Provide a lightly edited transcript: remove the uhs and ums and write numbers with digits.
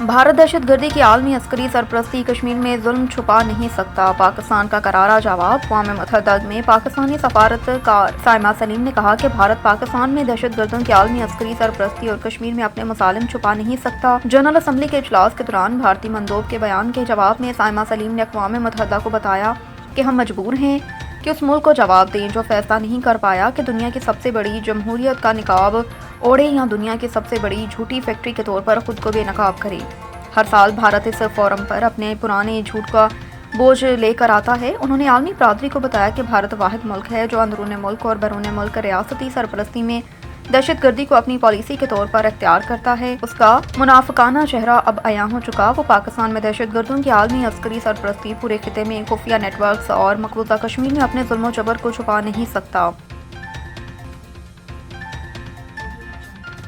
भारत दहशत गर्दी की आलमी अस्करी सरपरस्ती कश्मीर में जुल्म छुपा नहीं सकता, पाकिस्तान का करारा जवाब। अक़वाम मुत्तहिदा में पाकिस्तानी सफारतकार साइमा सलीम ने कहा कि भारत पाकिस्तान में दहशत गर्दों की आलमी अस्करी सरपरस्ती और कश्मीर में अपने मसालिम छुपा नहीं सकता। जनरल असम्बली के इजलास के दौरान भारतीय मंदोब के बयान के जवाब में साइमा सलीम ने अक़वाम मुत्तहिदा को बताया कि हम मजबूर हैं कि उस मुल्क को जवाब दें जो फैसला नहीं कर पाया कि दुनिया की सबसे बड़ी जमहूरियत का निकाब ओढ़े या दुनिया की सबसे बड़ी झूठी फैक्ट्री के तौर पर खुद को बेनकाब करे। हर साल भारत इस फोरम पर अपने पुराने झूठ का बोझ लेकर आता है। उन्होंने आलमी बरादरी को बताया कि भारत वाहिद मुल्क है जो अंदरून मुल्क और बैरून मुल्क रियासती सरपरस्ती में दहशत गर्दी को अपनी पॉलिसी के तौर पर इख्तियार करता है। उसका मुनाफिकाना चेहरा अब अया हो चुका। वो पाकिस्तान में दहशत गर्दों की आलमी अस्करी सरपरस्ती, पूरे खिते में खुफिया नेटवर्क्स और मकबूजा कश्मीर में अपने जुल्म जबर को छुपा नहीं सकता।